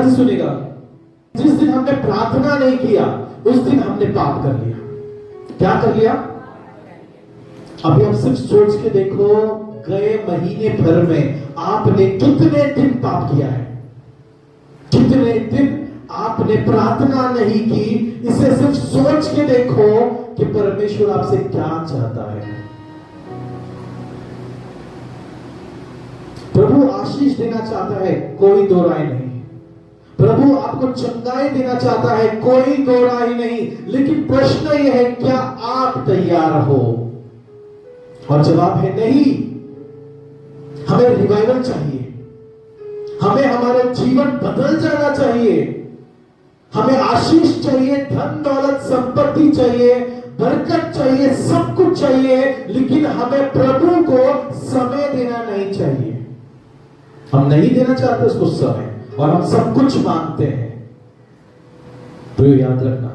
ध्यान से सुनेगा, जिस दिन हमने प्रार्थना नहीं किया उस दिन हमने पाप कर लिया। क्या कर लिया? अभी आप सिर्फ सोच के देखो, गए महीने भर में आपने कितने दिन पाप किया है, कितने दिन आपने प्रार्थना नहीं की। इसे सिर्फ सोच के देखो कि परमेश्वर आपसे क्या चाहता है। प्रभु आशीष देना चाहता है, कोई दो राय नहीं। प्रभु आपको चंगाई देना चाहता है, कोई दो राय नहीं। लेकिन प्रश्न यह है, क्या आप तैयार हो? और जवाब है नहीं। हमें रिवाइवल चाहिए, हमें हमारा जीवन बदल जाना चाहिए, हमें आशीष चाहिए, धन दौलत संपत्ति चाहिए, बरकत चाहिए, सब कुछ चाहिए, लेकिन हमें प्रभु को समय देना नहीं चाहिए। हम नहीं देना चाहते उसको समय, और हम सब कुछ मांगते हैं। तो याद रखना,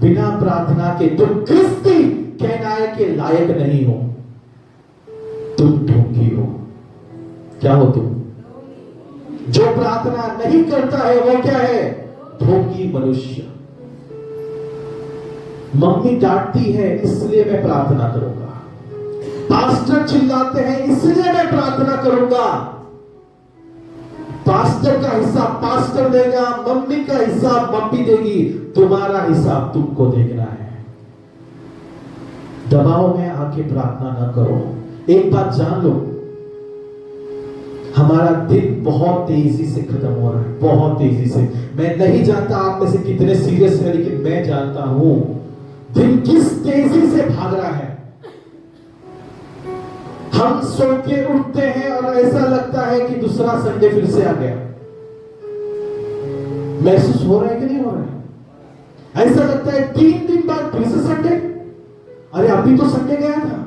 बिना प्रार्थना के तुम क्रिस्ती कहनाए के लायक नहीं हो, तुम ढोंगी हो। क्या हो तुम? जो प्रार्थना नहीं करता है वो क्या है? ढोंगी मनुष्य। मम्मी डांटती है इसलिए मैं प्रार्थना करूंगा, पास्टर चिल्लाते हैं इसलिए मैं प्रार्थना करूंगा। पास्टर का हिसाब पास्टर देगा, मम्मी का हिसाब मम्मी देगी, तुम्हारा हिसाब तुमको देखना है। दबाव में आके प्रार्थना ना करो। एक बात जान लो, हमारा दिन बहुत तेजी से खत्म हो रहा है, बहुत तेजी से। मैं नहीं जानता आप में से कितने सीरियस है, लेकिन मैं जानता हूं दिन किस तेजी से भाग रहा है। हम सो के उठते हैं और ऐसा लगता है कि दूसरा संडे फिर से आ गया। महसूस हो रहा है कि नहीं हो रहा है? ऐसा लगता है 3 दिन बाद फिर से संडे, अरे अभी तो संडे गया था।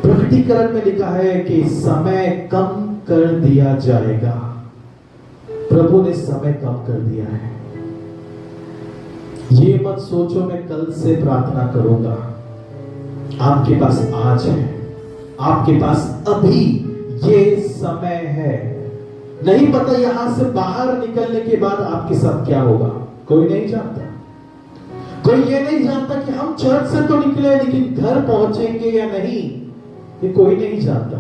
प्रकटीकरण में लिखा है कि समय कम कर दिया जाएगा। प्रभु ने समय कम कर दिया है। ये मत सोचो मैं कल से प्रार्थना करूंगा। आपके पास आज है, आपके पास अभी ये समय है। नहीं पता यहां से बाहर निकलने के बाद आपके साथ क्या होगा, कोई नहीं जानता। कोई ये नहीं जानता कि हम चर्च से तो निकले लेकिन घर पहुंचेंगे या नहीं, ये कोई नहीं जानता।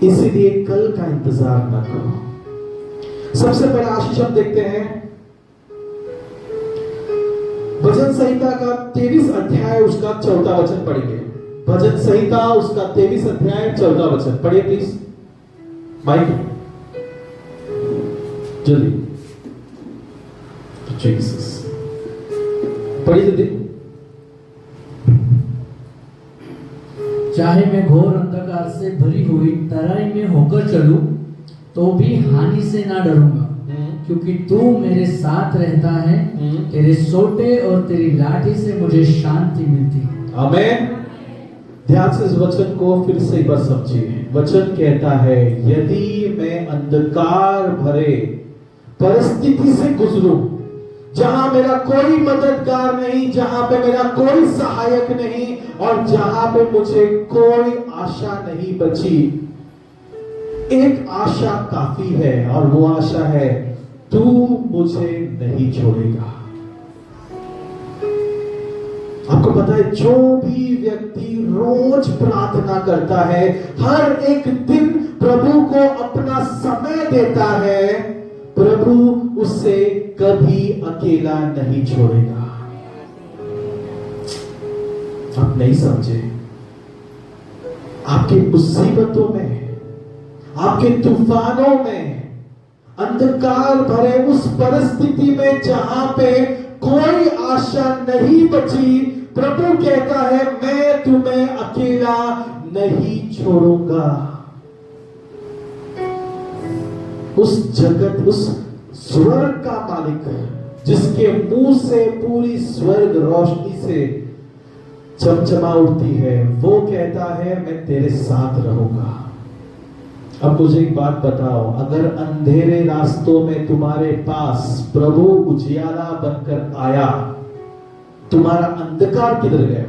इसीलिए कल का इंतजार ना करो। सबसे पहला आशीष हम देखते हैं भजन संहिता का 23 अध्याय उसका 14 वचन पढ़ेंगे। भजन संहिता उसका 23 अध्याय 14 वचन पढ़िए प्लीज। माइक जल्दी, जीसस पढ़िए जल्दी। चाहे मैं घोर अंधकार से भरी हुई तराई में होकर चलूं तो भी हानि से ना डरूंगा, क्योंकि तू मेरे साथ रहता है। तेरे सोटे और तेरी लाठी से मुझे शांति मिलती है। आमीन। ध्यान से इस वचन को फिर से एक बार समझिए। वचन कहता है, यदि मैं अंधकार भरे परिस्थिति से गुजरूं, जहां मेरा कोई मददगार नहीं, जहां पे मेरा कोई सहायक नहीं, और जहां पे मुझे कोई आशा नहीं बची, एक आशा काफी है, और वो आशा है तू मुझे नहीं छोड़ेगा। आपको पता है, जो भी व्यक्ति रोज प्रार्थना करता है, हर एक दिन प्रभु को अपना समय देता है, प्रभु उसे कभी अकेला नहीं छोड़ेगा। आप नहीं समझे? आपकी मुसीबतों में, आपके तूफानों में, अंधकार भरे उस परिस्थिति में जहां पे कोई आशा नहीं बची, प्रभु कहता है मैं तुम्हें अकेला नहीं छोड़ूंगा। उस जगत, उस स्वर्ग का मालिक जिसके मुंह से पूरी स्वर्ग रोशनी से चमचमा उठती है, वो कहता है मैं तेरे साथ रहूंगा। अब मुझे एक बात बताओ, अगर अंधेरे रास्तों में तुम्हारे पास प्रभु उजियाला बनकर आया, तुम्हारा अंधकार किधर गया?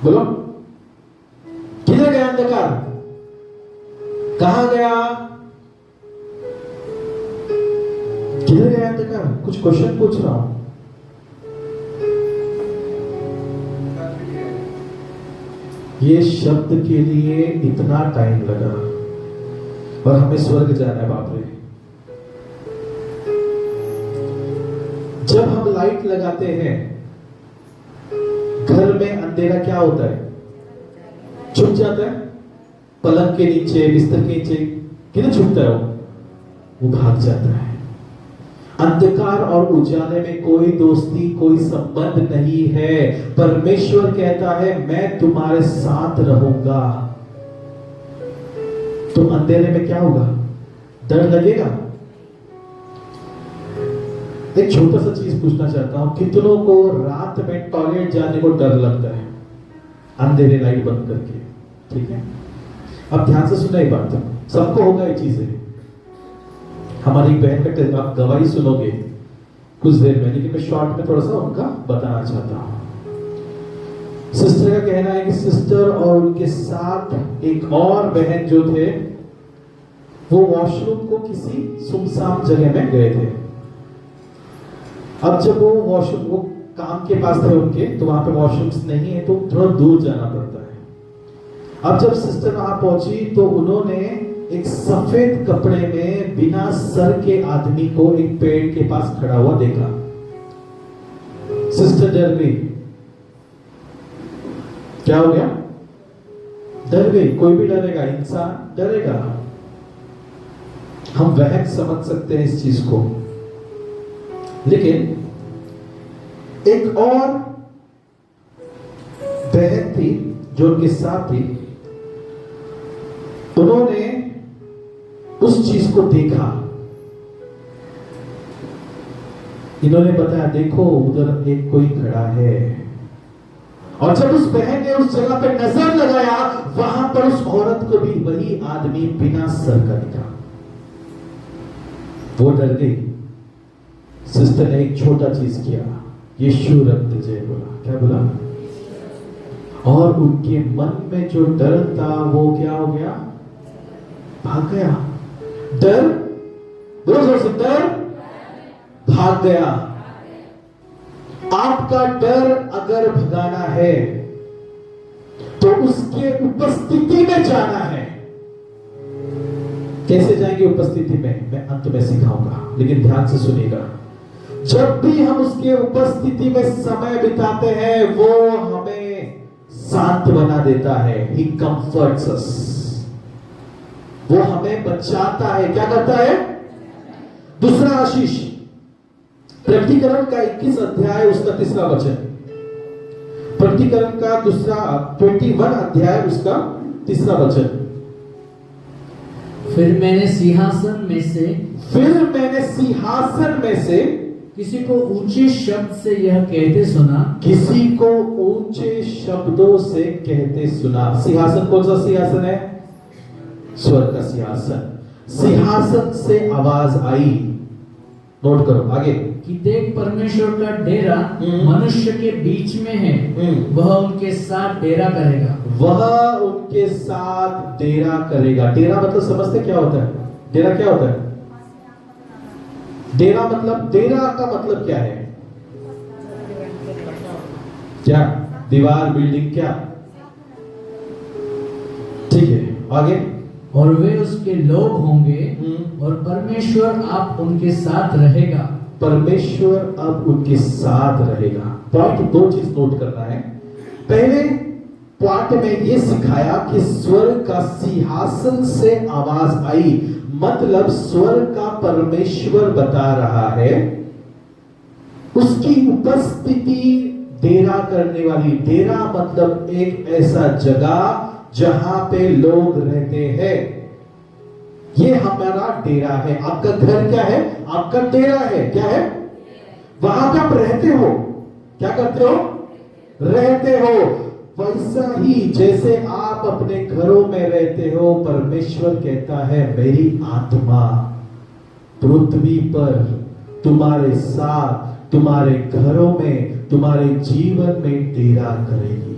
बोलो, किधर गया अंधकार? कहां गया? किधर गया अंधकार? कुछ क्वेश्चन पूछ रहा हूं। ये शब्द के लिए इतना टाइम लगा और हमें स्वर्ग जाना है। बाप रे, जब हम लाइट लगाते हैं घर में, अंधेरा क्या होता है? छुप जाता है। पलंग के नीचे, बिस्तर के नीचे किधर छुपता है? वो भाग जाता है। अंधकार और उजाले में कोई दोस्ती, कोई संबंध नहीं है। परमेश्वर कहता है मैं तुम्हारे साथ रहूंगा। तो अंधेरे में क्या होगा? डर लगेगा? एक छोटा सा चीज पूछना चाहता हूं, कितनों को रात में टॉयलेट जाने को डर लगता है अंधेरे लाइट बंद करके? ठीक है, अब ध्यान से सुना, एक बात सबको होगा ये चीजें। हमारी बहन का आप गवाही सुनोगे कुछ देर में, लेकिन मैं शॉर्ट में थोड़ा सा उनका बताना चाहता हूं। सिस्टर का कहना है कि सिस्टर और उनके साथ एक और बहन जो थे, वो वॉशरूम को किसी सुनसान जगह में गए थे। अब जब वो वॉशरूम, वो काम के पास थे उनके, तो वहां पे वॉशरूम्स नहीं है, तो थोड़ा दूर जाना पड़ता है। अब जब सिस्टर वहां पहुंची तो उन्होंने एक सफेद कपड़े में बिना सर के आदमी को एक पेड़ के पास खड़ा हुआ देखा। सिस्टर डर गई। क्या हो गया? डर गई। कोई भी डरेगा, इंसान डरेगा। हम वहम समझ सकते हैं इस चीज को, लेकिन एक और बहन थी जो उनके साथ थी, उन्होंने उस चीज को देखा। इन्होंने बताया देखो उधर एक कोई खड़ा है। और जब उस बहन ने उस जगह पर नजर लगाया, वहां पर उस औरत को भी वही आदमी बिना सर का दिखा। वो डर गई। सिस्टर ने एक छोटा चीज किया, यीशु रक्त जय बोला। क्या बोला? और उनके मन में जो डर था वो क्या हो गया? भाग गया। डर, बोलो जोर से, डर भाग गया। आपका डर अगर भगाना है तो उसके उपस्थिति में जाना है। कैसे जाएंगे उपस्थिति में? मैं अंत में सिखाऊंगा, लेकिन ध्यान से सुनिएगा। जब भी हम उसके उपस्थिति में समय बिताते हैं, वो हमें शांत बना देता है। He comforts us. वो हमें बचाता है। क्या करता है? दूसरा आशीष, प्रकटीकरण का 21 अध्याय उसका 3रा वचन। प्रकटीकरण का 21 अध्याय उसका 3रा वचन। फिर मैंने सिंहासन में से किसी को ऊंचे शब्द से यह कहते सुना। किसी को ऊंचे शब्दों से कहते सुना। सिंहासन कौन सा सिंहासन है? स्वर्ग का सिंहासन। सिंहासन से आवाज आई, नोट करो आगे, कि देख परमेश्वर का डेरा मनुष्य के बीच में है, वह उनके साथ डेरा करेगा। वह उनके साथ डेरा करेगा। डेरा मतलब समझते क्या होता है? डेरा क्या होता है? डेरा का मतलब क्या है? क्या? दीवार, बिल्डिंग, क्या? ठीक है, आगे। और वे उसके लोग होंगे और परमेश्वर आप उनके साथ रहेगा। परमेश्वर अब उनके साथ रहेगा। पॉइंट 2 चीज नोट करना है। पहले पॉइंट में यह सिखाया कि स्वर्ग का सिंहासन से आवाज आई, मतलब स्वर्ग का परमेश्वर बता रहा है उसकी उपस्थिति डेरा करने वाली। डेरा मतलब एक ऐसा जगह जहां पे लोग रहते हैं। ये हमारा डेरा है। आपका घर क्या है? आपका डेरा है। क्या है? वहां पे आप रहते हो। क्या करते हो? रहते हो। वैसा ही जैसे आप अपने घरों में रहते हो, परमेश्वर कहता है मेरी आत्मा पृथ्वी पर तुम्हारे साथ, तुम्हारे घरों में, तुम्हारे जीवन में डेरा करेगी।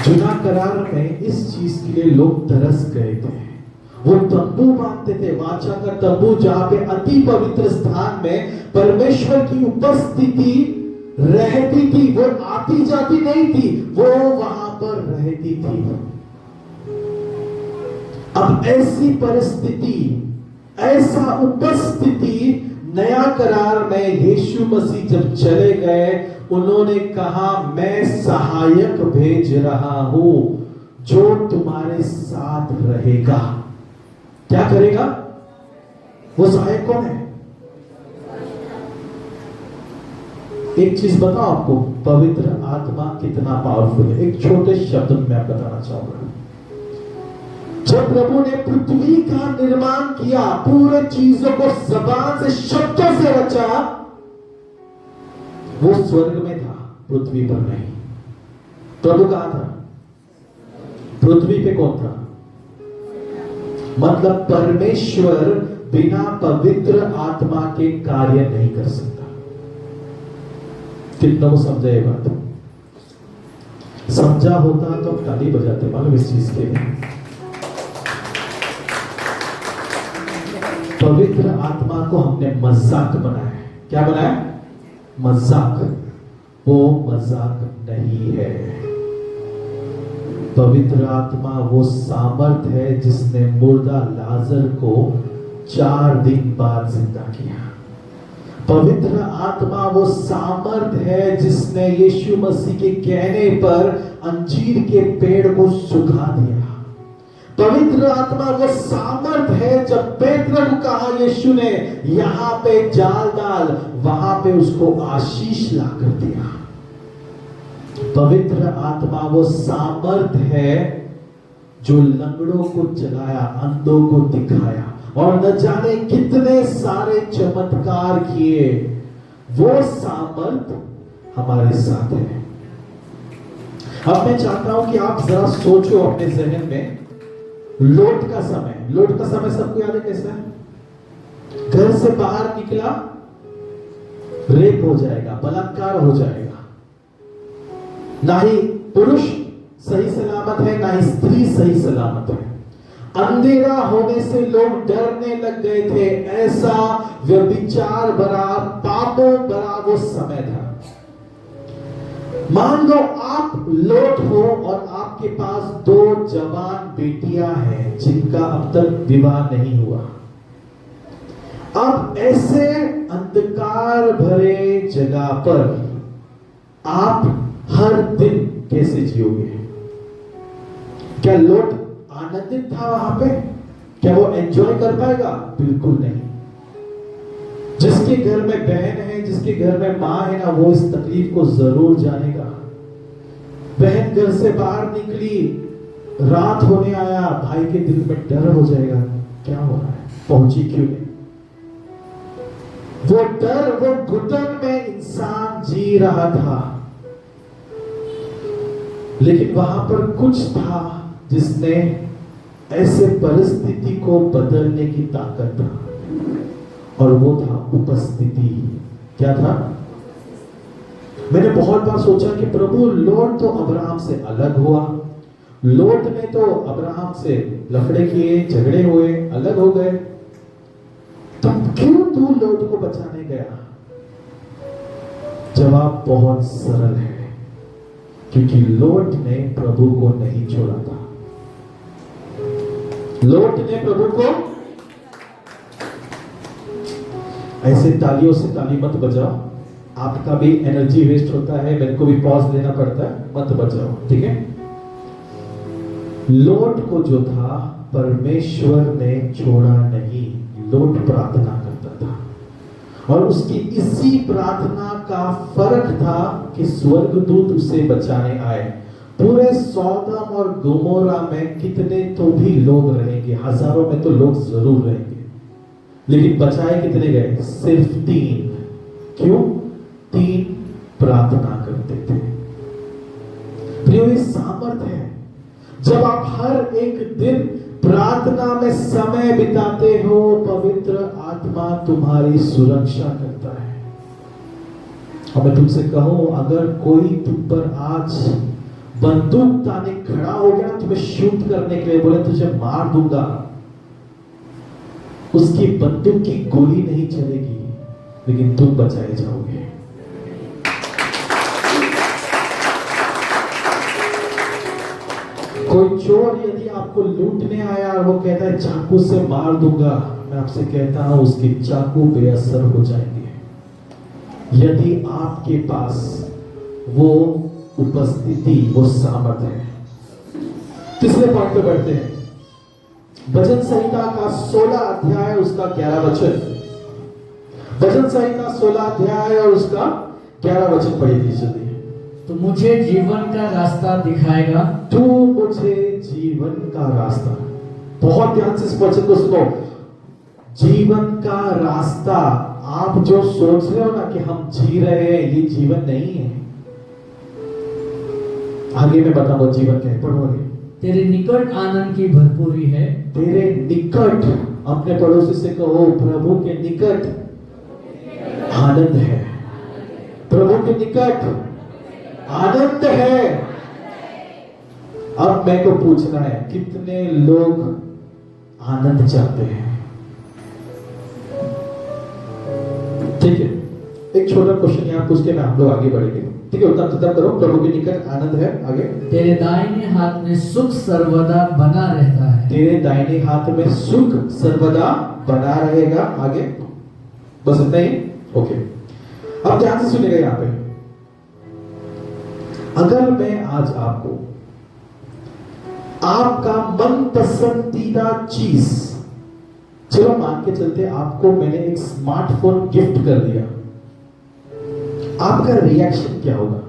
जुना करार में इस चीज के लिए लोग तरस गए थे वो तंबू बांधते थे, वाचा का तंबू, जहां पे अति पवित्र स्थान में परमेश्वर की उपस्थिति रहती थी। वो आती जाती नहीं थी, वो वहां पर रहती थी। अब ऐसी परिस्थिति, ऐसा उपस्थिति नया करार में यीशु मसीह जब चले गए, उन्होंने कहा मैं सहायक भेज रहा हूं जो तुम्हारे साथ रहेगा। क्या करेगा? वो सहायक कौन है? एक चीज बताओ आपको, पवित्र आत्मा कितना पावरफुल है। एक छोटे शब्द में मैं बताना चाहूंगा। जब प्रभु ने पृथ्वी का निर्माण किया, पूरे चीजों को जबान से, शब्दों से रचा, वो स्वर्ग में था, पृथ्वी पर नहीं। प्रभु कहां था? पृथ्वी पे कौन था? मतलब परमेश्वर बिना पवित्र आत्मा के कार्य नहीं कर सकता। कितना को समझा ये बात? समझा होता तो ताली बजाते मालूम इस चीज के लिए। पवित्र आत्मा को हमने मजाक बनाया। क्या बनाया? मजाक। वो मजाक नहीं है। पवित्र आत्मा वो सामर्थ है जिसने मुर्दा लाजर को 4 दिन बाद जिंदा किया। पवित्र आत्मा वो सामर्थ है जिसने यीशु मसीह के कहने पर अंजीर के पेड़ को सुखा दिया। पवित्र आत्मा वो सामर्थ है, जब पेत्र को कहा यीशु ने यहां पे जाल डाल, वहां पे उसको आशीष ला कर दिया। पवित्र आत्मा वो सामर्थ है जो लंगड़ों को चलाया, अंधों को दिखाया और न जाने कितने सारे चमत्कार किए। वो सामर्थ हमारे साथ है। अब मैं चाहता हूं कि आप जरा सोचो अपने जहन में, लोट का समय। लोट का समय सबको याद है कैसा है? घर से बाहर निकला, रेप हो जाएगा, बलात्कार हो जाएगा। ना ही पुरुष सही सलामत है, ना ही स्त्री सही सलामत है। अंधेरा होने से लोग डरने लग गए थे। ऐसा व्यभिचार भरा, पापों भरा वो समय था। मान लो आप लोट हो और आपके पास 2 जवान बेटियां हैं जिनका अब तक विवाह नहीं हुआ। अब ऐसे अंधकार भरे जगह पर आप हर दिन कैसे जियोगे? क्या लोट आनंदित था वहां पे? क्या वो एंजॉय कर पाएगा? बिल्कुल नहीं। जिसके घर में बहन है, जिसके घर में मां है ना, वो इस तकलीफ को जरूर जानेगा। बहन घर से बाहर निकली, रात होने आया, भाई के दिल में डर हो जाएगा, क्या हो रहा है, पहुंची क्यों नहीं? वो डर, वो घुटन में इंसान जी रहा था। लेकिन वहां पर कुछ था जिसने ऐसे परिस्थिति को बदलने की ताकत था, और वो था उपस्थिति। क्या था? मैंने बहुत बार सोचा कि प्रभु, लोट तो अब्राहम से अलग हुआ, लोट ने तो अब्राहम से लफड़े किए, झगड़े हुए, अलग हो गए, तो क्यों तू लोट को बचाने गया? जवाब बहुत सरल है, क्योंकि लोट ने प्रभु को नहीं छोड़ा था। लोट ने प्रभु को, ऐसे तालियों से ताली मत बजाओ, आपका भी एनर्जी वेस्ट होता है, मेरे को भी पॉज लेना पड़ता है, मत बजाओ, ठीक है? लोट को जो था परमेश्वर ने छोड़ा नहीं। लोट प्रार्थना करता था और उसकी इसी प्रार्थना का फर्क था कि स्वर्गदूत उसे बचाने आए। पूरे सौदम और गोमोरा में कितने तो भी लोग रहेंगे, हजारों में तो लोग जरूर रहेंगे, लेकिन बचाए कितने गए? सिर्फ 3। क्यों? 3 प्रार्थना करते थे। प्रियो, ये सामर्थ है। जब आप हर एक दिन प्रार्थना में समय बिताते हो, पवित्र आत्मा तुम्हारी सुरक्षा करता है। और मैं तुमसे कहूं, अगर कोई तुम पर आज बंदूक ताने खड़ा हो गया, तुम्हें शूट करने के लिए बोले तुझे मार दूंगा, उसकी बंदूक की गोली नहीं चलेगी, लेकिन तुम बचाए जाओगे। कोई चोर यदि आपको लूटने आया और वो कहता है चाकू से मार दूंगा, मैं आपसे कहता हूं उसके चाकू बेअसर हो जाएंगे, यदि आपके पास वो उपस्थिति, वो सामर्थ है। तीसरे पॉइंट पे बढ़ते हैं। भजन संहिता का 16 अध्याय उसका 11 वचन। भजन संहिता 16 अध्याय और उसका 11 वचन पढ़ी दीजिए। तो मुझे जीवन का रास्ता दिखाएगा, तू मुझे जीवन का रास्ता। बहुत ध्यान से इस वचन को सुनो। जीवन का रास्ता, आप जो सोच रहे हो ना कि हम जी रहे हैं, ये जीवन नहीं है। आगे मैं बताऊंगा जीवन क्या है, पढ़ो आगे। तेरे निकट आनंद की भरपूरी है। तेरे निकट, अपने पड़ोसी से कहो प्रभु के निकट आनंद है। प्रभु के निकट आनंद है। अब मैं को पूछना है, कितने लोग आनंद चाहते हैं? ठीक है, एक छोटा क्वेश्चन यहां पूछ के मैं हम लोग आगे बढ़ेंगे। ठीक है, उत्तर करो। प्रभु के निकट आनंद है। आगे। तेरे दाहिने हाथ में सुख सर्वदा बना रहता है। तेरे दाहिने हाथ में सुख सर्वदा बना रहेगा। आगे। बस इतना ही। ओके, अब ध्यान से सुनिएगा यहां पे। अगर मैं आज आपको आपका मन पसंदीदा चीज, चलो मान के चलते आपको मैंने एक स्मार्टफोन गिफ्ट कर दिया, आपका रिएक्शन क्या होगा?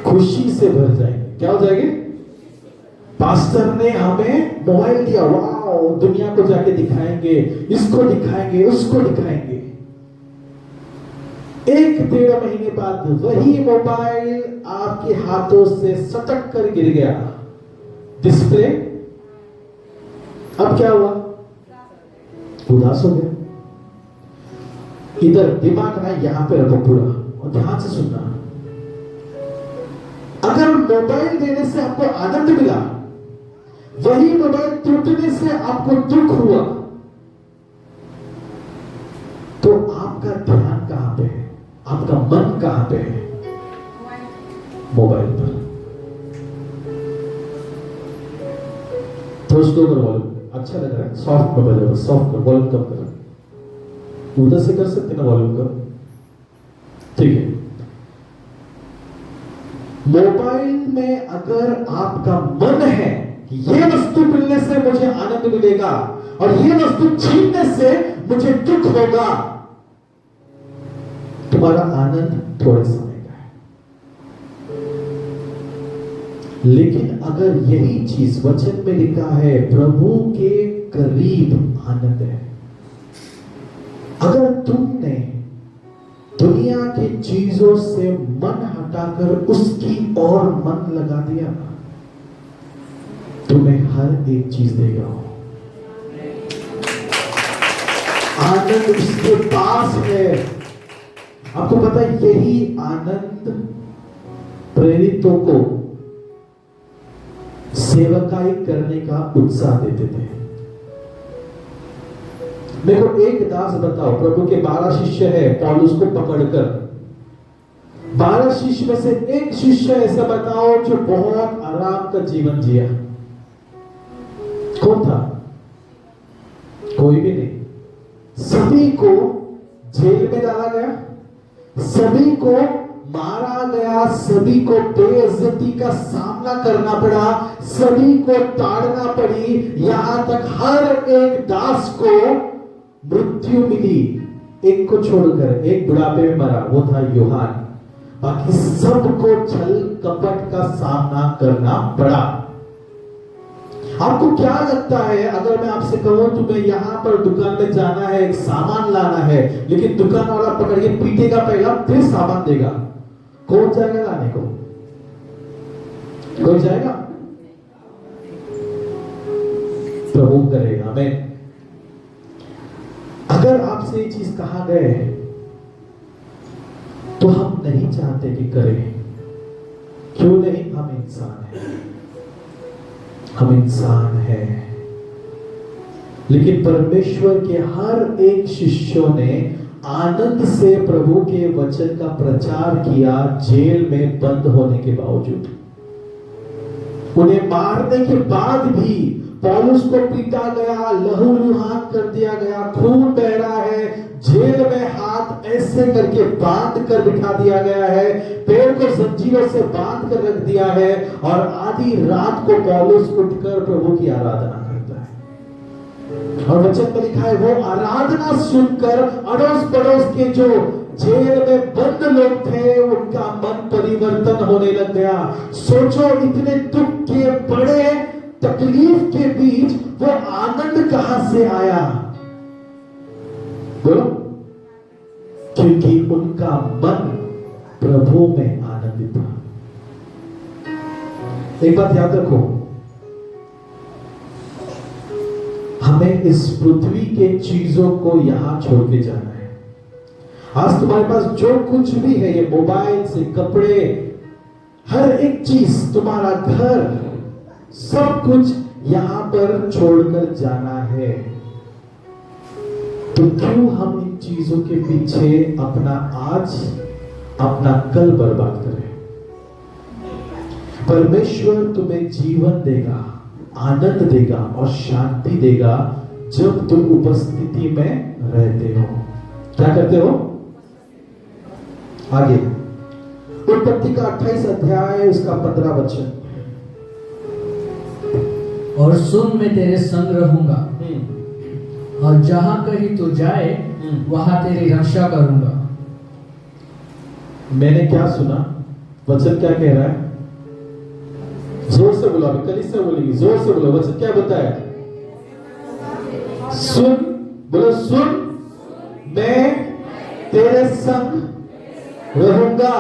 खुशी से भर जाएंगे। क्या हो जाएंगे? पास्टर ने हमें मोबाइल दिया, वाओ, दुनिया को जाके दिखाएंगे, इसको दिखाएंगे, उसको दिखाएंगे। 1-1.5 महीने बाद वही मोबाइल आपके हाथों से सटक कर गिर गया, डिस्प्ले। अब क्या हुआ? उदास हो गया। इधर दिमाग ना यहां पे रखो पूरा, और ध्यान से सुनना। अगर मोबाइल देने से आपको आनंद मिला, वही मोबाइल टूटने से आपको दुख हुआ, तो आपका ध्यान कहां पे है? आपका मन कहां पे है? मोबाइल पर। तो उसको करो वॉल्यूम, अच्छा लग रहा है, सॉफ्ट में बजाओ, सॉफ्ट कर, वॉल्यूम कम करो। उधर से कर सकते ना वॉल्यूम कम? ठीक है। मोबाइल में अगर आपका मन है कि ये वस्तु मिलने से मुझे आनंद मिलेगा और ये वस्तु छीनने से मुझे दुख होगा, तुम्हारा आनंद थोड़े समय का है। लेकिन अगर यही चीज वचन में लिखा है, प्रभु के करीब आनंद है। अगर तुमने दुनिया की चीजों से मन हटाकर उसकी ओर मन लगा दिया, तुम्हें हर एक चीज देगा। आनंद उसके पास है। आपको पता है, यही आनंद प्रेरितों को सेवकाई करने का उत्साह देते थे। मेरे को एक दास बताओ, प्रभु के 12 शिष्य है, पौलुस को पकड़कर 12 शिष्य में से एक शिष्य ऐसा बताओ जो बहुत आराम का जीवन जिया। कौन था? कोई भी नहीं। सभी को जेल में डाला गया, सभी को मारा गया, सभी को बेइज्जती का सामना करना पड़ा, सभी को ताड़ना पड़ी, यहां तक हर एक दास को मृत्यु मिली। एक को छोड़कर, एक बुढ़ापे में मरा, वो था यूहान। बाकी सबको छल कपट का सामना करना पड़ा। आपको क्या लगता है अगर मैं आपसे कहूं तुम्हें यहां पर दुकान में जाना है, एक सामान लाना है, लेकिन दुकान वाला पकड़ के पीटेगा पहला, फिर सामान देगा, कौन जाएगा लाने को? कोई जाएगा? प्रभु करेगा। आमीन। अगर आपसे ये चीज कहा गए तो हम नहीं चाहते कि करें। क्यों नहीं? हम इंसान हैं, हम इंसान हैं। लेकिन परमेश्वर के हर एक शिष्यों ने आनंद से प्रभु के वचन का प्रचार किया, जेल में बंद होने के बावजूद। उन्हें मारने के बाद भी पौलुस को पीटा गया, लहूलुहान कर दिया गया, खून बह रहा है, जेल में हाथ ऐसे करके बांध कर बिठा दिया गया है, पैर को जंजीरों से बांध कर रख दिया है, और आधी रात को पौलुस उठकर प्रभु की आराधना करता है। और वचन में लिखा है, वो आराधना सुनकर अड़ोस पड़ोस के जो जेल में बंद लोग थे, उनका मन परिवर्तन होने लग गया। सोचो, इतने दुख के बड़े तकलीफ के बीच वो आनंद कहां से आया? बोलो, क्योंकि उनका मन प्रभु में आनंदित था। एक बात याद रखो, हमें इस पृथ्वी के चीजों को यहां छोड़ के जाना है। आज तुम्हारे पास जो कुछ भी है, ये मोबाइल से कपड़े, हर एक चीज, तुम्हारा घर, सब कुछ यहां पर छोड़कर जाना है। तो क्यों हम इन चीजों के पीछे अपना आज, अपना कल बर्बाद करें? परमेश्वर तुम्हें जीवन देगा, आनंद देगा और शांति देगा जब तुम उपस्थिति में रहते हो। क्या करते हो? आगे उत्पत्ति का 28 अध्याय उसका 15 वचन। और सुन, मैं तेरे संग रहूंगा, और जहां कहीं तू जाए वहां तेरी रक्षा करूंगा। मैंने क्या सुना? वचन क्या कह रहा है? जोर से बोलो, अभी कलीसिया बोलेगी, जोर से बोलो। वचन क्या बताया? सुन, बोलो, सुन, मैं तेरे संग रहूंगा,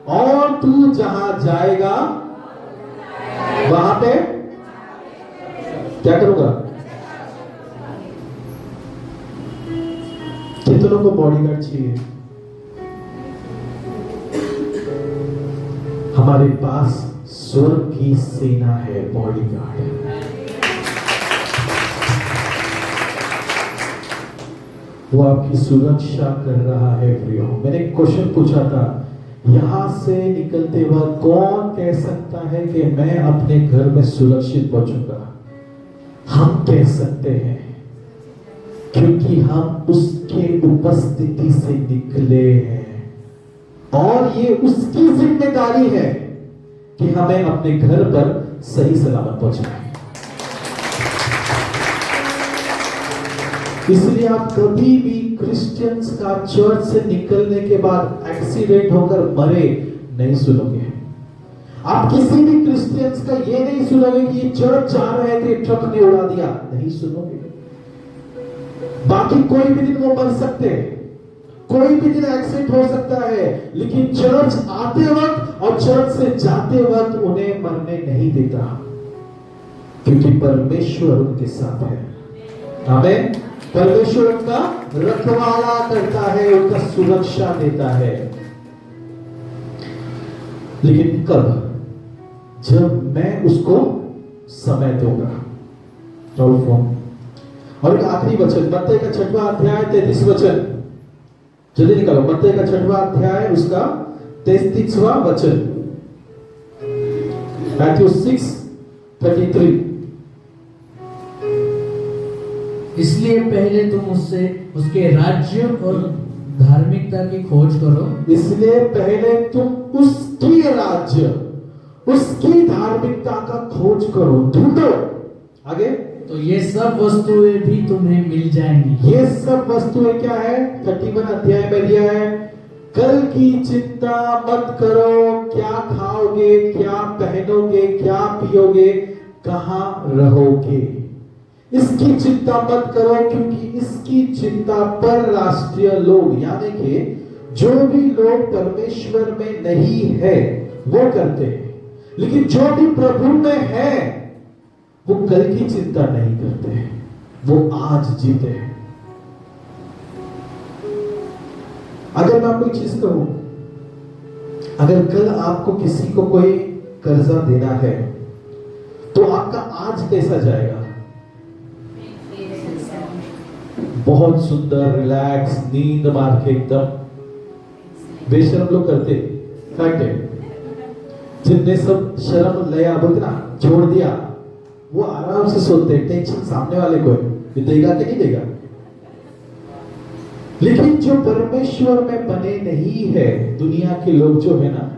और तू जहां जाएगा वहां पे क्या करूंगा? कितनों को बॉडीगार्ड चाहिए? हमारे पास स्वर्ग की सेना है, बॉडीगार्ड। वो आपकी सुरक्षा कर रहा है। प्रियो, मैंने एक क्वेश्चन पूछा था, यहां से निकलते वक्त कौन कह सकता है कि मैं अपने घर में सुरक्षित पहुंचूंगा? हम कह सकते हैं, क्योंकि हम उसके उपस्थिति से निकले हैं, और ये उसकी जिम्मेदारी है कि हमें अपने घर पर सही सलामत पहुंचाए। इसलिए आप कभी भी क्रिश्चियंस का चर्च से निकलने के बाद एक्सीडेंट होकर मरे नहीं सुनोगे। आप किसी भी क्रिश्चियंस का ये नहीं सुनोगे कि ये चर्च जा रहे थे, ट्रक ने उड़ा दिया, नहीं सुनोगे। बाकी कोई भी दिन वो मर सकते हैं, कोई भी दिन एक्सीडेंट हो सकता है, लेकिन चर्च आते वक्त और चर्च से जाते वक्त उन्हें मरने नहीं देता, क्योंकि परमेश्वर उनके साथ है। आमीन। परमेश्वर उनका रखवाला करता है, उनका सुरक्षा देता है। लेकिन कब? जब मैं उसको समय दूंगा। और एक आखिरी वचन, मत्ती का 6वां अध्याय 33 वचन, जल्दी निकालो। मत्ती का 6वां अध्याय उसका 33वां वचन, मैथ्यू 6:33। इसलिए पहले तुम उसके राज्य और धार्मिकता की खोज करो। इसलिए पहले तुम उसकी राज्य, उसकी धार्मिकता का खोज करो, ढूंढो। आगे, तो ये सब वस्तुएं भी तुम्हें मिल जाएंगी। ये सब वस्तुएं क्या है? 31 अध्याय में दिया है, कल की चिंता मत करो, क्या खाओगे, क्या पहनोगे, क्या पियोगे, कहां रहोगे, इसकी चिंता मत करो, क्योंकि इसकी चिंता पर राष्ट्रीय लोग, यानी कि जो भी लोग परमेश्वर में नहीं है वो करते हैं, लेकिन जो भी प्रभु में है वो कल की चिंता नहीं करते हैं, वो आज जीते हैं। अगर मैं आपको एक चीज कहूं, अगर कल आपको किसी को कोई कर्जा देना है तो आपका आज कैसा जाएगा? बहुत सुंदर रिलैक्स नींद मार के एकदम बेशरम लोग करते फैक्ट है। जिनने सब शर्म लया बोलते ना छोड़ दिया, वो आराम से सोते, टेंशन सामने वाले को है, ये देगा कि नहीं देगा। लेकिन जो परमेश्वर में बने नहीं है, दुनिया के लोग जो है ना,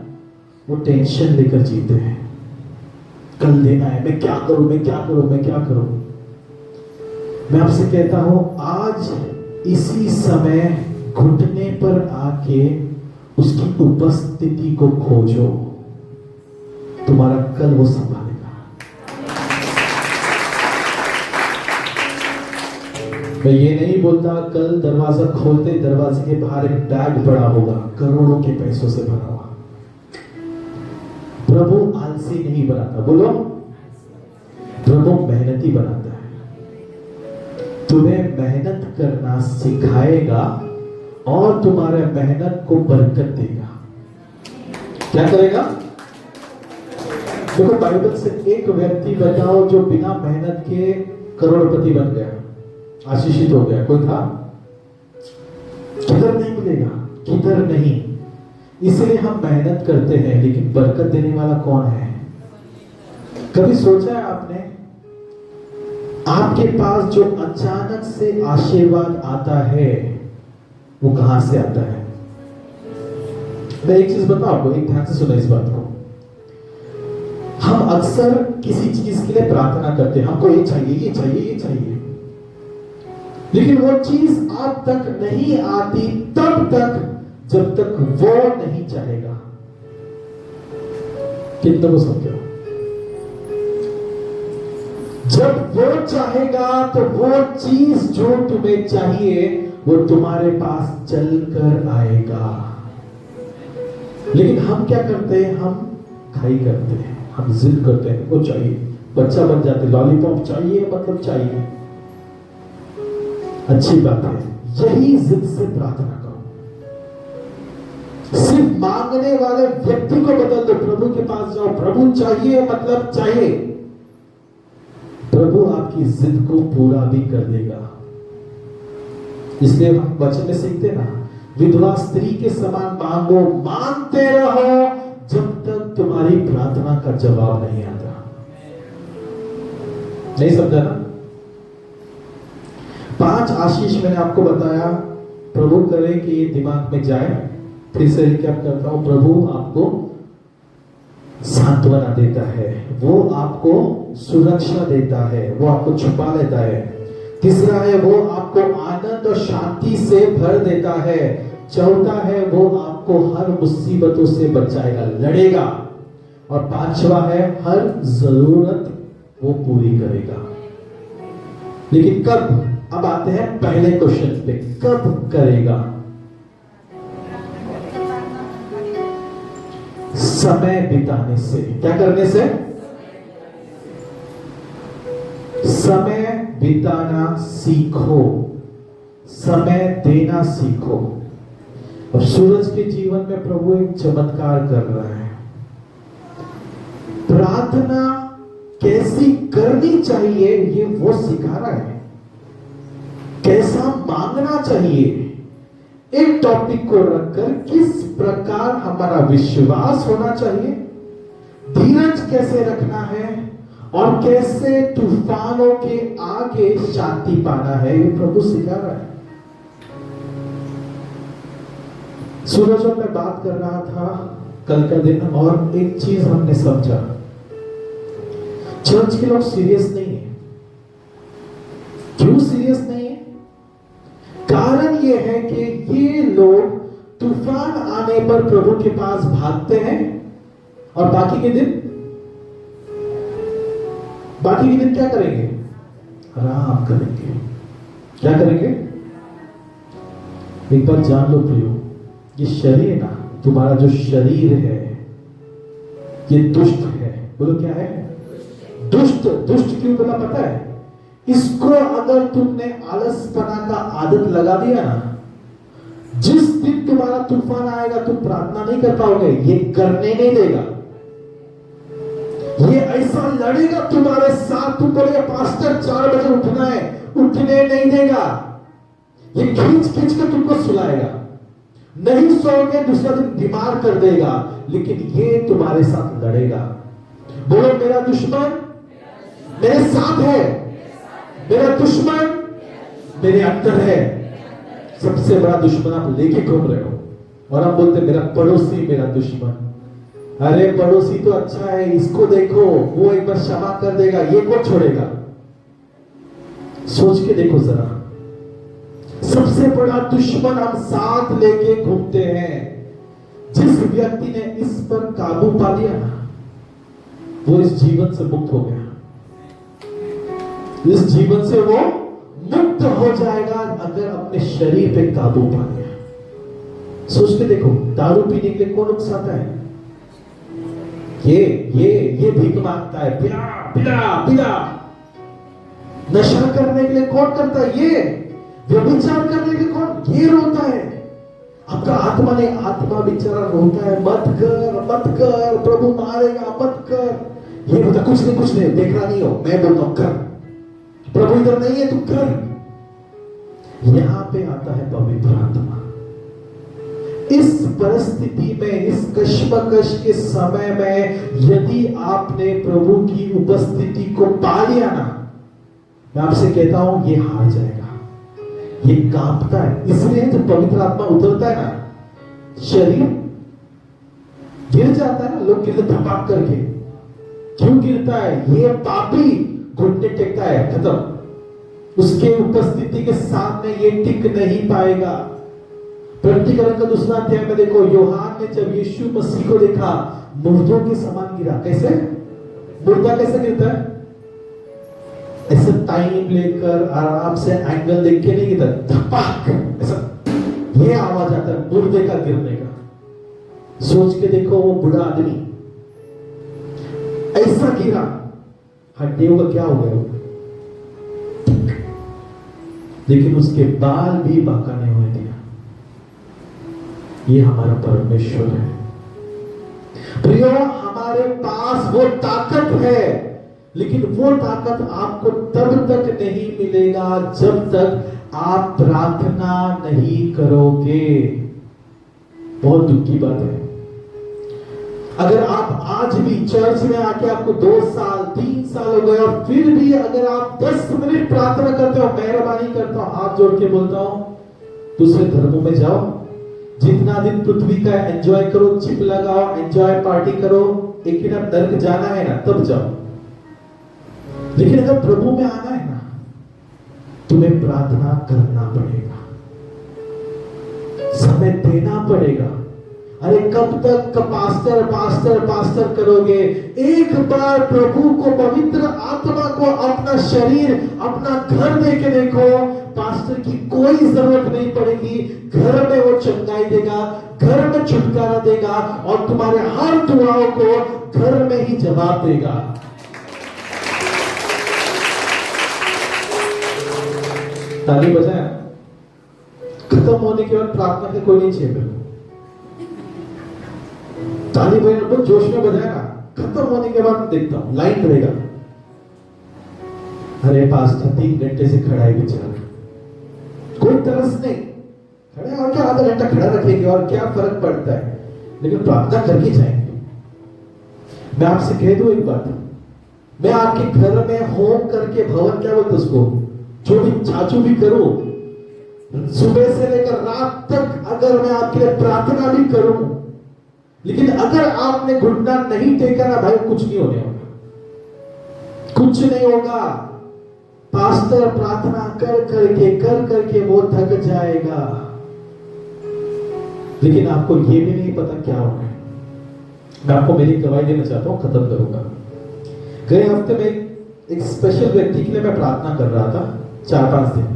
वो टेंशन लेकर जीते हैं। कल देना है, मैं क्या करूं, मैं क्या करूं, मैं क्या करूं। मैं आपसे कहता हूं, आज इसी समय घुटने पर आके उसकी उपस्थिति को खोजो, तुम्हारा कल वो संभालेगा। मैं ये नहीं बोलता कल दरवाजा खोलते दरवाजे के बाहर एक बैग पड़ा होगा करोड़ों के पैसों से भरा हुआ। प्रभु आलसी नहीं बनाता, बोलो, प्रभु मेहनती बनाता है। तुम्हें मेहनत करना सिखाएगा और तुम्हारे मेहनत को बरकत देगा। क्या करेगा? देखो बाइबल से एक व्यक्ति बताओ जो बिना मेहनत के करोड़पति बन गया, आशीषित हो गया, कोई था? किधर नहीं मिलेगा, किधर नहीं। इसलिए हम मेहनत करते हैं, लेकिन बरकत देने वाला कौन है? कभी सोचा है आपने, आपके पास जो अचानक से आशीर्वाद आता है वो कहां से आता है? मैं एक चीज बताऊं आपको, एक ध्यान से सुना इस बात को। हम अक्सर किसी चीज के लिए प्रार्थना करते हैं, हमको ये चाहिए, ये चाहिए, ये चाहिए, लेकिन वो चीज आप तक नहीं आती तब तक जब तक वो नहीं चाहेगा। कितना को समझो? जब वो चाहेगा तो वो चीज जो तुम्हें चाहिए वो तुम्हारे पास चल कर आएगा। लेकिन हम क्या करते हैं? हम खाई करते हैं, हम जिद करते हैं, वो चाहिए, बच्चा बन जाते, लॉलीपॉप चाहिए मतलब चाहिए। अच्छी बात है, यही जिद से प्रार्थना करो। सिर्फ मांगने वाले व्यक्ति को बदल दो, प्रभु के पास जाओ, प्रभु चाहिए मतलब चाहिए। प्रभु आपकी जिद को पूरा भी कर देगा। इसलिए हम वचन में सीखते ना, विधवा स्त्री के समान मांगो, मांगते रहो जब तक तुम्हारी प्रार्थना का जवाब नहीं आता। नहीं समझा ना? 5 आशीष मैंने आपको बताया, प्रभु करे कि ये दिमाग में जाए। फिर से रिकैप करता हूं, प्रभु आपको सांत्वना देता है, वो आपको सुरक्षा देता है, वो आपको छुपा लेता है। तीसरा है, वो आपको आनंद और शांति से भर देता है। चौथा है, वो आपको हर मुसीबतों से बचाएगा, लड़ेगा। और 5वां है, हर जरूरत वो पूरी करेगा। लेकिन कब? अब आते हैं पहले क्वेश्चन पे, कब करेगा? समय बिताने से। क्या करने से? समय बिताना सीखो, समय देना सीखो। और सूरज के जीवन में प्रभु एक चमत्कार कर रहा है। प्रार्थना कैसी करनी चाहिए ये वो सिखा रहा है, कैसा मांगना चाहिए। एक टॉपिक को रखकर किस प्रकार हमारा विश्वास होना चाहिए, धीरज कैसे रखना है और कैसे तूफानों के आगे शांति पाना है, ये प्रभु सिखा रहा है। सूरज और मैं बात कर रहा था कल का दिन, और एक चीज हमने समझा, चर्च के लोग सीरियस नहीं है। क्यों सीरियस नहीं है? कारण यह है कि ये लोग तूफान आने पर प्रभु के पास भागते हैं और बाकी के दिन क्या करेंगे? आराम करेंगे। क्या करेंगे? एक बात जान लो प्रियो, ये शरीर ना, तुम्हारा जो शरीर है ये दुष्ट है। बोलो क्या है? दुष्ट। दुष्ट क्यों बोला पता है? इसको अगर तुमने आलसपना का आदत लगा दिया ना, जिस दिन तुम्हारा तूफान आएगा तुम प्रार्थना नहीं कर पाओगे, ये करने नहीं देगा। ये ऐसा लड़ेगा तुम्हारे साथ, तुम बोलेगा पास्टर 4 बजे उठना है, उठने नहीं देगा। ये खींच खींच कर तुमको सुलाएगा, नहीं सोओगे दूसरा दिन बीमार कर देगा, लेकिन ये तुम्हारे साथ लड़ेगा। बोलो मेरा दुश्मन मेरे साथ है, मेरा दुश्मन मेरे अंदर है। सबसे बड़ा दुश्मन आप लेके घूम रहे हो, और आप बोलते मेरा पड़ोसी मेरा दुश्मन। अरे पड़ोसी तो अच्छा है, इसको देखो वो एक बार क्षमा कर देगा, ये कौन छोड़ेगा? सोच के देखो जरा, सबसे बड़ा दुश्मन हम साथ लेके घूमते हैं। जिस व्यक्ति ने इस पर काबू पा लिया ना, वो इस जीवन से मुक्त हो गया, इस जीवन से वो मुक्त हो जाएगा अगर अपने शरीर पे काबू पा लिया। सोच के देखो, दारू पीने के लिए कौन उकसाता है? ये भीख मांगता है, पिला पिला पिला। नशा करने के लिए कौन करता है? ये व्यभिचार करने के लिए कौन? ये रोता है। आपका आत्मा बेचारा रोता है, मत कर, प्रभु मारेगा, मत कर। ये बोलता कुछ नहीं, देख रहा नहीं हो, मैं बोलता हूं कर, प्रभु इधर नहीं है तू कर। यहां पे आता है पवित्र आत्मा। इस परिस्थिति में, इस कश्मकश के समय में यदि आपने प्रभु की उपस्थिति को पा लिया ना, मैं आपसे कहता हूं ये हार जाएगा, ये कांपता है। इसलिए जब पवित्र आत्मा उतरता है ना, शरीर गिर जाता है ना, लोग गिरते धपाक करके। क्यों गिरता है? ये पापी घुटने टेकता है, खत्म। उसके उपस्थिति के सामने ये टिक नहीं पाएगा। प्रकटीकरण का 2 अध्याय में देखो, यूहन्ना ने जब यीशु मसीह को देखा, मुर्दों के समान गिरा। कैसे? मुर्दा कैसे गिरता है? ऐसे टाइम लेकर आराम से एंगल देख के नहीं गिरता, धपाक ऐसा, ये आवाज आता है मुर्दे का गिरने का। सोच के देखो, वो बूढ़ा आदमी ऐसा गिरा, हड्डियों का क्या हो गया? लेकिन उसके बाल भी बांका नहीं हुए दिया। ये हमारा परमेश्वर है प्रियो। हमारे पास वो ताकत है, लेकिन वो ताकत आपको तब तक नहीं मिलेगा जब तक आप प्रार्थना नहीं करोगे। बहुत दुख की बात है। अगर आप आज भी चर्च में आके आपको 2 साल 3 साल हो गए और फिर भी अगर आप 10 मिनट प्रार्थना करते हो, मेहरबानी करता हूं, हाथ जोड़ के बोलता हूं, दूसरे धर्मों में जाओ, जितना दिन पृथ्वी का एंजॉय करो, चिप लगाओ, एंजॉय पार्टी करो, एक दिन आप नर्क जाना है ना तब जाओ। लेकिन अगर प्रभु में आना है ना, तुम्हें प्रार्थना करना पड़ेगा, समय देना पड़ेगा। अरे कब तक पास्टर करोगे? एक बार प्रभु को, पवित्र आत्मा को अपना शरीर, अपना घर देके देखो, पास्टर की कोई जरूरत नहीं पड़ेगी। घर में वो चंगाई देगा, घर में छुटकारा देगा, और तुम्हारे हर दुआओं को घर में ही जवाब देगा। ताली बजाए। खत्म होने के बाद प्रार्थना के कोई नहीं चाहिए। ताली बजाए, बहुत जोश में बजाएगा, खत्म होने के बाद देखता हूं लाइन रहेगा। अरे पास्टर 3 घंटे से खड़ा है बेचारा, कोई तरस नहीं, खड़े और क्या आधा घंटा खड़ा रखेंगे और क्या फर्क पड़ता है, लेकिन प्रार्थना करके जाएंगे। मैं आपसे कह दूं एक बात, मैं आपके घर में होम करके, भवन क्या बोलते उसको, जो भी चाचू भी करूं, सुबह से लेकर रात तक अगर मैं आपके लिए प्रार्थना भी करूं, लेकिन अगर आपने घुटना नहीं टेका ना भाई, कुछ नहीं होने वाला, कुछ नहीं होगा। पास्टर प्रार्थना कर करके वो थक जाएगा, लेकिन आपको ये भी नहीं पता क्या होगा। मैं आपको मेरी गवाही देना चाहता हूं, खत्म करूंगा। गए हफ्ते में एक स्पेशल व्यक्ति के लिए मैं प्रार्थना कर रहा था 4-5 दिन।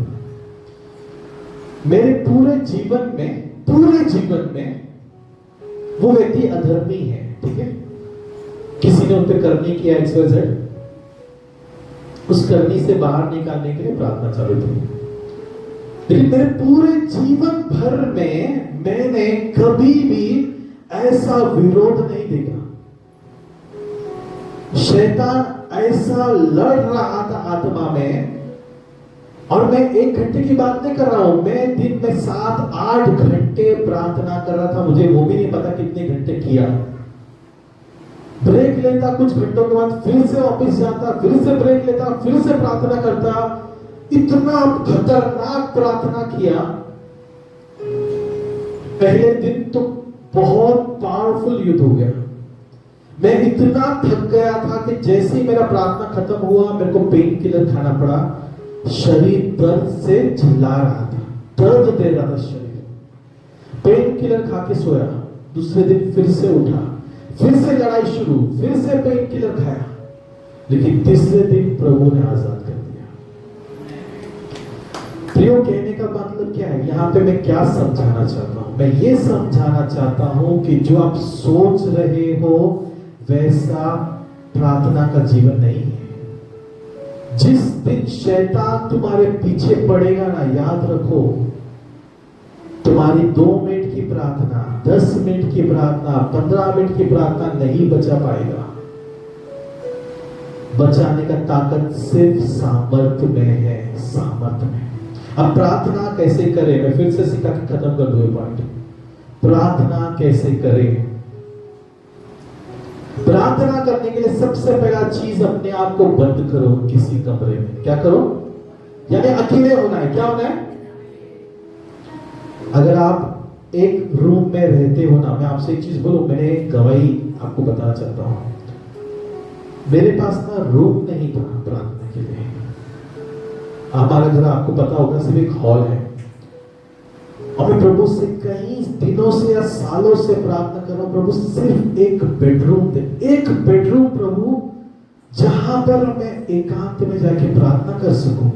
मेरे पूरे जीवन में वो व्यक्ति अधर्मी है, ठीक है, किसी ने उन पर कर्म नहीं किया, XYZ, उस करनी से बाहर निकालने के लिए प्रार्थना चालू थी। लेकिन मेरे पूरे जीवन भर में मैंने कभी भी ऐसा विरोध नहीं देखा। शैतान ऐसा लड़ रहा था आत्मा में और मैं 1 घंटे की बात नहीं कर रहा हूं, मैं दिन में 7-8 घंटे प्रार्थना कर रहा था। मुझे वो भी नहीं पता कितने घंटे किया। ब्रेक लेता, कुछ घंटों के बाद फिर से ऑफिस जाता, फिर से ब्रेक लेता, फिर से प्रार्थना करता। इतना खतरनाक प्रार्थना किया। पहले दिन तो बहुत पावरफुल युद्ध हो गया। मैं इतना थक गया था कि जैसे ही मेरा प्रार्थना खत्म हुआ, मेरे को पेन किलर खाना पड़ा। शरीर दर्द से चिल्ला रहा था, दर्द दे रहा था शरीर। पेन किलर खा के सोया। दूसरे दिन फिर से उठा, फिर से लड़ाई शुरू, फिर से पेन किलर खाया। लेकिन तीसरे दिन प्रभु ने आजाद कर दिया। प्रियो, कहने का मतलब क्या है? यहां पे मैं क्या समझाना चाहता हूं? मैं ये समझाना चाहता हूं कि जो आप सोच रहे हो वैसा प्रार्थना का जीवन नहीं है। जिस दिन शैतान तुम्हारे पीछे पड़ेगा ना, याद रखो, तुम्हारी 2 मिनट की प्रार्थना, 10 मिनट की प्रार्थना, 15 मिनट की प्रार्थना नहीं बचा पाएगा। बचाने का ताकत सिर्फ सामर्थ्य में है, सामर्थ्य में। अब प्रार्थना कैसे करें? मैं फिर से सिखा के खत्म कर दूं ये पॉइंट। प्रार्थना कैसे करें? प्रार्थना करने के लिए सबसे पहला चीज, अपने आप को बंद करो किसी कमरे में। क्या करो? यानी अकेले होना है। क्या होना है? अगर आप एक रूम में रहते हो ना, मैं आपसे एक चीज बोलूं, मैंने एक गवाही आपको बताना चाहता हूं। मेरे पास ना रूम नहीं था प्रार्थना के लिए। हमारा घर आपको पता होगा सिर्फ एक हॉल है, और मैं प्रभु से कई दिनों से या सालों से प्रार्थना कर रहा हूं, प्रभु सिर्फ एक बेडरूम दे, एक बेडरूम प्रभु, जहां पर मैं एकांत में जाके प्रार्थना कर सकूं।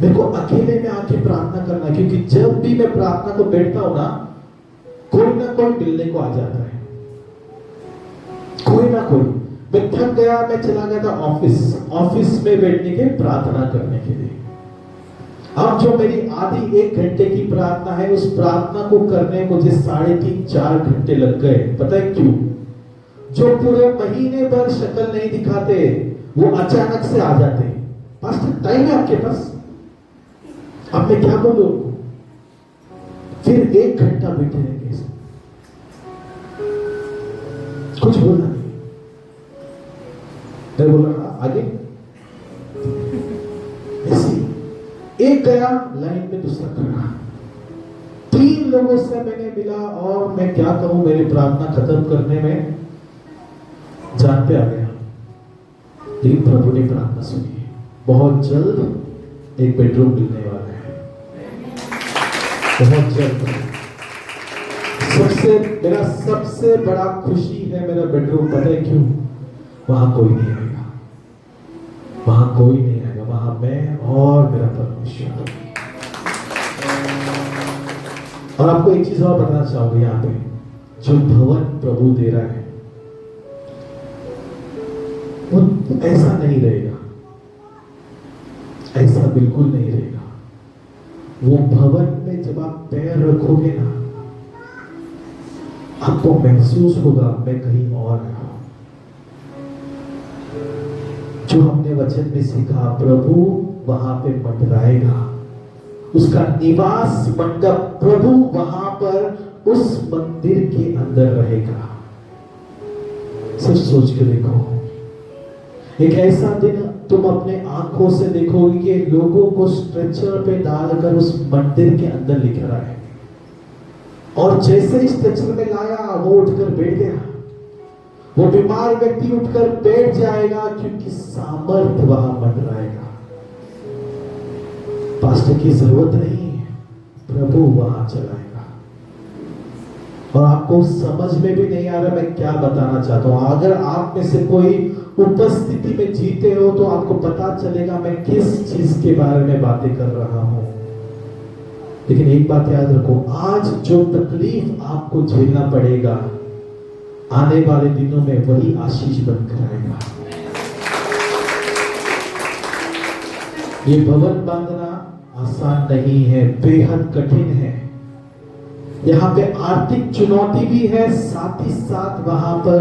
मेरे को अकेले में आके प्रार्थना करना, क्योंकि जब भी मैं प्रार्थना को बैठता हूं ना कोई मिलने को आ जाता है, कोई ना कोई। मैं थक गया, मैं चला गया था ऑफिस में बैठने के प्रार्थना करने के लिए। अब जो मेरी आधी 1 घंटे की प्रार्थना है, उस प्रार्थना को करने मुझे 3.5-4 घंटे लग गए। पता है क्यों? जो पूरे महीने भर शक्ल नहीं दिखाते, वो अचानक से आ जाते। पास्टर, टाइम है आपके पास? अब मैं क्या बोलूं? फिर 1 घंटा बैठे रहेंगे, कुछ बोलना नहीं। मैं बोल रहा आगे, ऐसी एक गया लाइन में, दूसरा खड़ा। 3 लोगों से मैंने मिला, और मैं क्या कहूं, मेरी प्रार्थना खत्म करने में जान पे आ गया। लेकिन प्रभु ने प्रार्थना सुनी। बहुत जल्द एक बेडरूम मिलने वाला है, बहुत जल्द। मेरा सबसे बड़ा खुशी है मेरा बेडरूम। पता है क्यों? वहां कोई नहीं आएगा, वहां कोई नहीं आएगा, वहां मैं और मेरा परमेश्वर। और आपको एक चीज और बताना चाहूंगा, यहां पे जो भवन प्रभु दे रहा है वो ऐसा नहीं रहेगा, ऐसा बिल्कुल नहीं रहेगा। वो भवन में जब आप पैर रखोगे ना, आपको महसूस होगा मैं कहीं और आया हूं। जो हमने वचन में सीखा, प्रभु वहां पे मंडराएगा, उसका निवास मंडप, प्रभु वहां पर उस मंदिर के अंदर रहेगा। सिर्फ सोच के देखो, एक ऐसा दिन तुम अपने आंखों से देखोगे कि लोगों को स्ट्रेचर पे डालकर उस मंदिर के अंदर लिख रहा है, और जैसे ही स्ट्रेचर में लाया वो उठकर बैठ गया। वो बीमार व्यक्ति उठकर बैठ जाएगा, क्योंकि सामर्थ्य वहां मंडराएगा। पास्टर की जरूरत नहीं है, प्रभु वहां चलाएगा। और आपको समझ में भी नहीं आ रहा मैं क्या बताना चाहता हूं। अगर आप में से कोई उपस्थिति में जीते हो तो आपको पता चलेगा मैं किस चीज के बारे में बातें कर रहा हूं। लेकिन एक बात याद रखो, आज जो तकलीफ आपको झेलना पड़ेगा, आने वाले दिनों में वही आशीष बनकर आएगा। ये भवन बांधना आसान नहीं है, बेहद कठिन है। यहाँ पे आर्थिक चुनौती भी है, साथ ही साथ वहां पर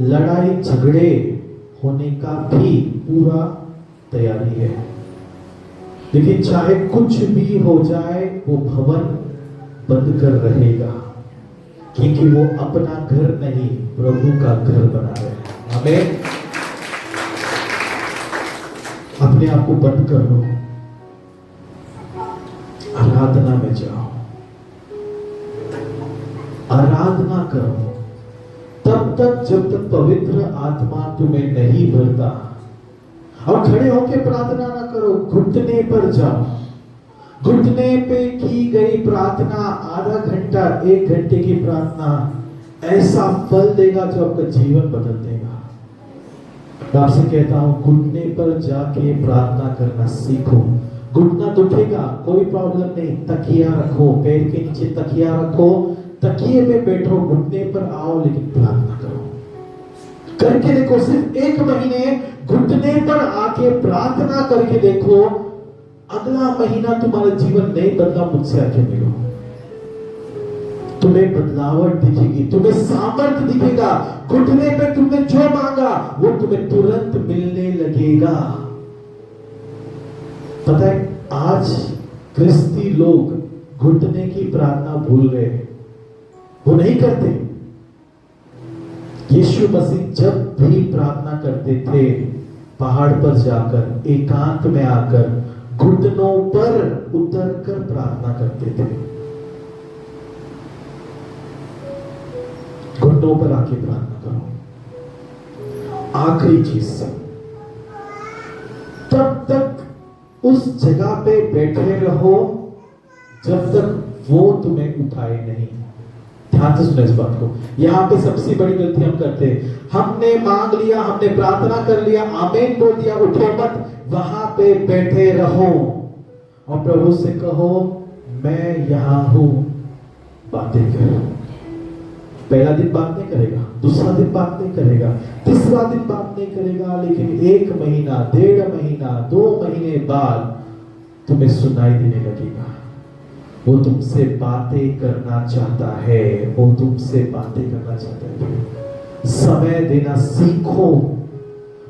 लड़ाई झगड़े होने का भी पूरा तैयारी है। लेकिन चाहे कुछ भी हो जाए वो भवन बंद कर रहेगा, क्योंकि वो अपना घर नहीं प्रभु का घर बना रहे हैं। आमीन। अपने आप को बंद कर लो, आराधना में जाओ, आराधना करो तब तक जब तक पवित्र आत्मा तुम्हें नहीं भरता। और खड़े होकर प्रार्थना ना करो, घुटने पर जाओ। घुटने पे की गई प्रार्थना आधा घंटा 1 घंटे की प्रार्थना ऐसा फल देगा जो आपका जीवन बदल देगा। मैं आपसे कहता हूं, घुटने पर जाके प्रार्थना करना सीखो। घुटना दुखेगा, कोई प्रॉब्लम नहीं, तकिया रखो, पैर के नीचे तकिया रखो, तकिए पे बैठो, घुटने पर आओ, लेकिन प्रार्थना करो। करके देखो, सिर्फ 1 महीने घुटने पर आके प्रार्थना करके देखो, अगला महीना तुम्हारा जीवन नहीं बदला, मुझसे आके मिलो, तुम्हें बदलावट दिखेगी, तुम्हें सामर्थ्य दिखेगा। घुटने पे तुमने जो मांगा वो तुम्हें तुरंत मिलने लगेगा। पता है, आज क्रिस्ती लोग घुटने की प्रार्थना भूल गए, वो नहीं करते। यीशु मसीह जब भी प्रार्थना करते थे, पहाड़ पर जाकर एकांत में आकर घुटनों पर उतरकर प्रार्थना करते थे। घुटनों पर आके प्रार्थना करो। आखिरी चीज, तब तक उस जगह पे बैठे रहो जब तक वो तुम्हें उठाए नहीं। ध्यान से सुनो इस बात को। यहां पे सबसे बड़ी गलती हम करते हैं, हमने मांग लिया, हमने प्रार्थना कर लिया, आमीन बोल दिया, उठो मत, वहां पे बैठे रहो और प्रभु से कहो, मैं यहां हूं, बातें करो। पहला दिन बात नहीं करेगा, दूसरा दिन बात नहीं करेगा, तीसरा दिन बात नहीं करेगा, लेकिन 1 महीना, 1.5 महीना, 2 महीने बाद तुम्हें सुनाई देने लगेगा। वो तुमसे बातें करना चाहता है, वो तुमसे बातें करना चाहता है। समय देना सीखो,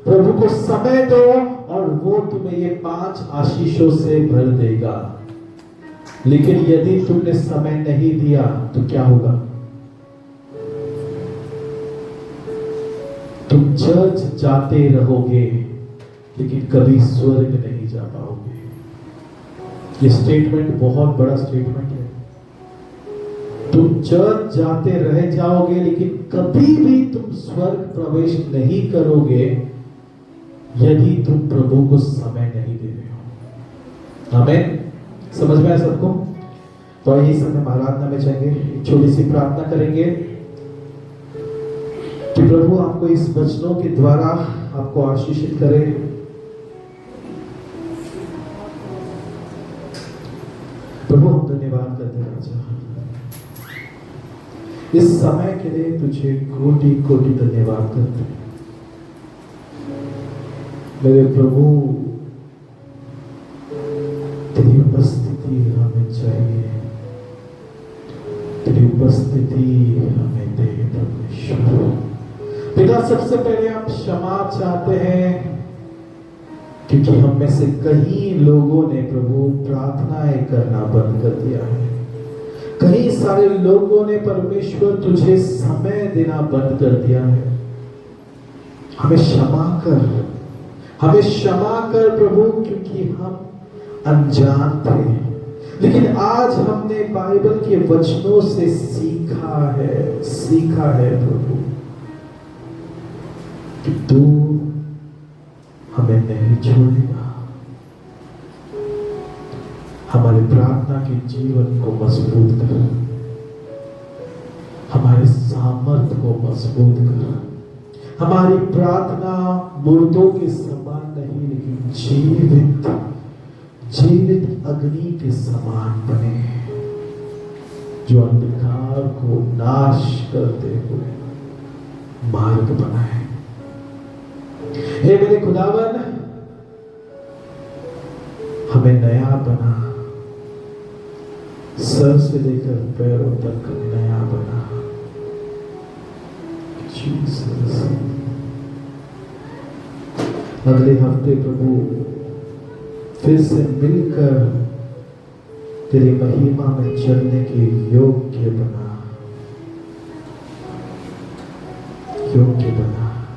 प्रभु को समय दो और वो तुम्हें ये 5 आशीषों से भर देगा। लेकिन यदि तुमने समय नहीं दिया तो क्या होगा? तुम चर्च जाते रहोगे लेकिन कभी स्वर्ग नहीं जा पाओगे। ये स्टेटमेंट बहुत बड़ा स्टेटमेंट है। तुम चर्च जाते रह जाओगे लेकिन कभी भी तुम स्वर्ग प्रवेश नहीं करोगे यदि तुम प्रभु को समय नहीं दे रहे हो। आमीन। समझ में आया सबको? तो आइए समय आराधना में जाएंगे, छोटी सी प्रार्थना करेंगे कि प्रभु आपको इस वचनों के द्वारा आपको आशीषित करे। प्रभु हम धन्यवाद करते हैं राजा, इस समय के लिए तुझे कोटि कोटि धन्यवाद करते हैं। मेरे प्रभु तेरी उपस्थिति हमें चाहिए, तेरी उपस्थिति हमें दे परमेश्वर। पिता, सबसे पहले हम क्षमा चाहते हैं क्योंकि हम में से कई लोगों ने प्रभु प्रार्थनाएं करना बंद कर दिया है। कई सारे लोगों ने परमेश्वर तुझे समय देना बंद कर दिया है। हमें क्षमा कर, हमें क्षमा कर प्रभु, क्योंकि हम अनजान थे। लेकिन आज हमने बाइबल के वचनों से सीखा है प्रभु कि तू हमें नहीं छोड़ेगा। हमारे प्रार्थना के जीवन को मजबूत कर, हमारे सामर्थ्य को मजबूत कर। हमारी प्रार्थना मुर्दों के समान नहीं, लेकिन जीवित अग्नि के समान बने, जो अंधकार को नाश करते हुए मार्ग बनाए। हे मेरे खुदावन, हमें नया बना, सर से लेकर पैरों तक नया बना। अगले हफ्ते प्रभु फिर से मिलकर तेरी महिमा में चलने के योग्य बना, योग्य बना।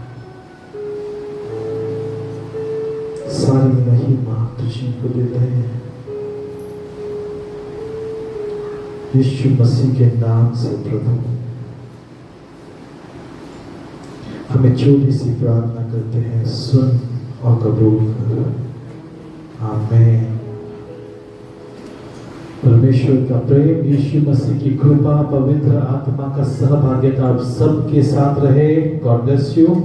सारी महिमा तुझी को देते हैं यीशु मसीह के नाम से प्रभु। हमें छोटी सी प्रार्थना करते हैं, सुन और कबूल कर। आमीन। परमेश्वर का प्रेम, यीशु मसीह की कृपा, पवित्र आत्मा का सहभागिता आप सबके साथ रहे। God bless you.